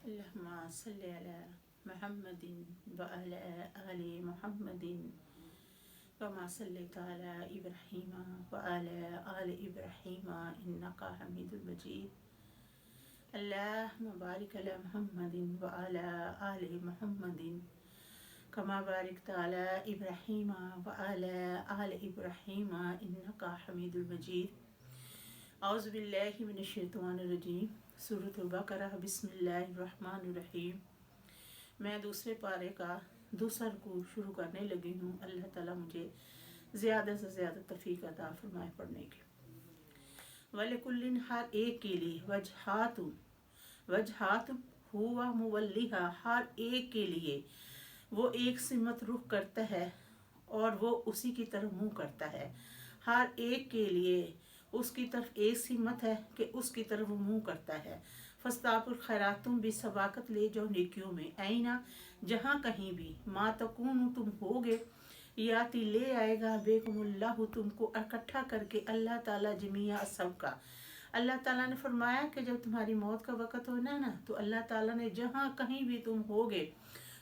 اللهم صل على محمد وعلى آل محمد كما صليت على إبراهيم وعلى آل إبراهيم إنك حميد مجيد. اللهم بارك على محمد وعلى آل محمد كما باركت على إبراهيم وعلى آل إبراهيم إنك حميد مجيد. اعوذ باللہ من الشیطان الرجیم. سورۃ البقرہ. بسم اللہ الرحمن الرحیم. میں دوسرے پارے کا دوسرا رکوع شروع کرنے لگی ہوں. اللہ تعالیٰ مجھے زیادہ سے زیادہ توفیق عطا فرمائے پڑھنے کی. وَلِكُلٍّ ہر ایک کے لیے وجہات ہوا مولیہا ہر ایک کے لیے وہ ایک سمت رخ کرتا ہے اور وہ اسی کی طرف منہ کرتا ہے. ہر ایک کے لیے اس کی طرف ایک سمت ہے کہ اس کی طرف وہ منہ کرتا ہے. فاستبقوا الخیرات تم بھی سباقت لے جاؤ نیکیوں میں. اینا جہاں کہیں بھی ما تکونو تم ہوگے یاتی لے آئے گا بیکم اللہ تم کو اکٹھا کر کے اللہ تعالیٰ جمیعہ سب کا. اللہ تعالیٰ نے فرمایا کہ جب تمہاری موت کا وقت ہونا نا تو اللہ تعالیٰ نے جہاں کہیں بھی تم ہوگے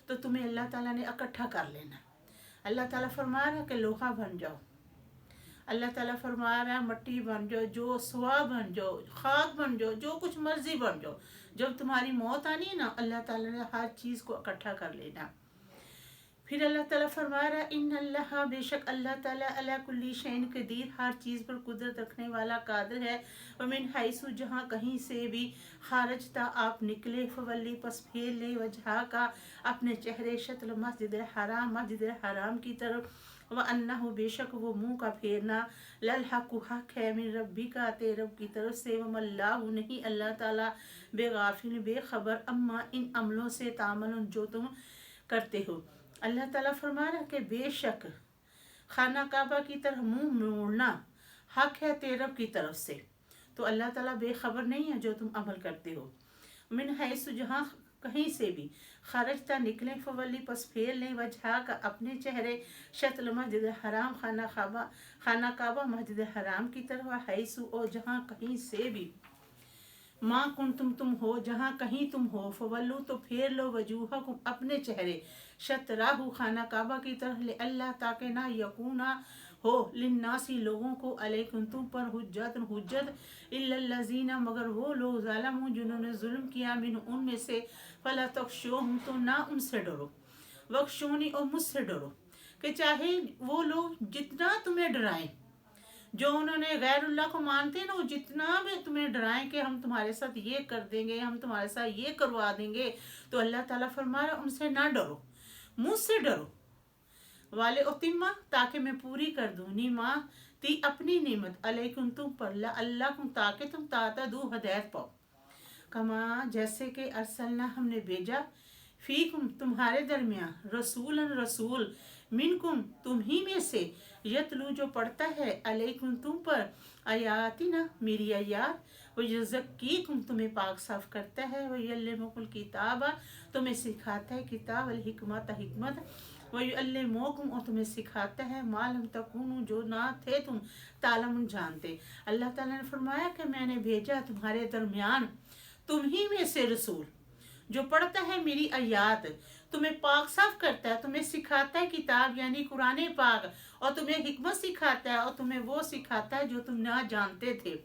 تو تمہیں اللہ تعالیٰ نے اکٹھا کر لینا. اللہ تعالیٰ فرما رہا کہ لوہا بن جاؤ. اللہ تعالیٰ فرما رہا ہے مٹی بن جاؤ, جو سوا بن جاؤ, خاک بن جاؤ, جو کچھ مرضی بن جاؤ. جب تمہاری موت آنی ہے نا اللہ تعالیٰ نے ہر چیز کو اکٹھا کر لینا. پھر اللہ تعالیٰ فرما رہا ہے ان اللہ بے شک اللہ تعالیٰ علی کل شیء قدیر ہر چیز پر قدرت رکھنے والا قادر ہے. ومن حیث جہاں کہیں سے بھی خارجتا آپ نکلے فولی پس پھیر لے وجہ کا اپنے چہرے شطر مسجد الحرام کی طرف. وَأَنَّهُ بے شک وہ منہ کا پھیرنا للحق حق ہے من ربی کا تیرے رب کی طرف سے. وَمَا اللَّهُ نہیں اللہ تعالیٰ بے غافل بے خبر اما ان عملوں سے تعملون جو تم کرتے ہو. اللہ تعالیٰ فرما رہا کہ بے شک خانہ کعبہ کی طرف منہ موڑنا حق ہے تیرے رب کی طرف سے. تو اللہ تعالیٰ بے خبر نہیں ہے جو تم عمل کرتے ہو. من حیث جہاں کہیں سے بھی خارجتا نکلیں فولی پس پھیر لیں وجہ کا اپنے چہرے شطر مسجد الحرام خانہ کعبہ مسجد الحرام کی طرف. حیث اور جہاں کہیں سے بھی ماں کن تم ہو جہاں کہیں تم ہو فولو تو پھیر لو وجوہکم اپنے چہرے شطراہ خانہ کعبہ کی طرف. اللہ تاکہ نہ یکونا ہو للناسی لوگوں کو علیکم تم پر حجت الا الذین مگر وہ لوگ ظالموا جنہوں نے ظلم کیا من ان میں سے. فلا تخشوہم تو نہ ان سے ڈرو وخشونی اور مجھ سے ڈرو. کہ چاہے وہ لوگ جتنا تمہیں ڈرائیں جو انہوں نے غیر اللہ کو مانتے ہیں نا وہ جتنا بھی تمہیں ڈرائیں کہ ہم تمہارے ساتھ یہ کر دیں گے ہم تمہارے ساتھ یہ کروا دیں گے تو اللہ تعالیٰ فرما رہا ان سے نہ ڈرو مجھ سے ڈرو. والے اتمہ تاکہ میں پوری کر دوں نیما تی اپنی نعمت علیکم تم پر اللہ کم تاکہ تم تعتدوا ہدایت پاؤ. کما جیسے کہ ارسلنا ہم نے بھیجا فیکم تمہارے درمیان رسول منکم تم ہی میں سے یتلو جو پڑھتا ہے علیکم تم پر آیاتنا میری آیات ویزکیکم تمہیں پاک صاف کرتا ہے ویعلمکم الکتاب تمہیں سکھاتا ہے کتاب الحکمت حکمت ویعلمکم اور تمہیں سکھاتا ہے ما لم تکونوا جو نہ تھے تم تعلمون جانتے. اللہ تعالیٰ نے فرمایا کہ میں نے بھیجا تمہارے درمیان تم ہی میں سے رسول جو پڑھتا ہے میری آیات تمہیں پاک صاف کرتا ہے تمہیں سکھاتا ہے کتاب یعنی قرآن پاک اور تمہیں حکمت سکھاتا ہے اور تمہیں وہ سکھاتا ہے جو تم نہ جانتے تھے.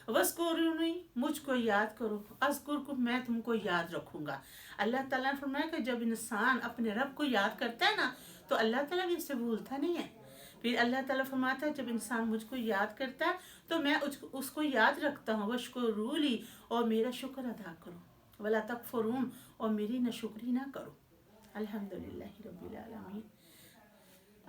وَاذْكُرُونِی مجھ کو یاد کرو اذکرکم میں تم کو یاد رکھوں گا. اللہ تعالیٰ نے فرمایا کہ جب انسان اپنے رب کو یاد کرتا ہے نا تو اللہ تعالیٰ بھی اسے بھولتا نہیں ہے. پھر اللہ تعالیٰ فرماتا ہے جب انسان مجھ کو یاد کرتا ہے تو میں اس کو یاد رکھتا ہوں. وَاشْكُرُوا لِی اور میرا شکر ادا کرو. وَلَا تَکْفُرُونَ اور میری ناشکری نہ کرو. الحمدللہ رب العالمین.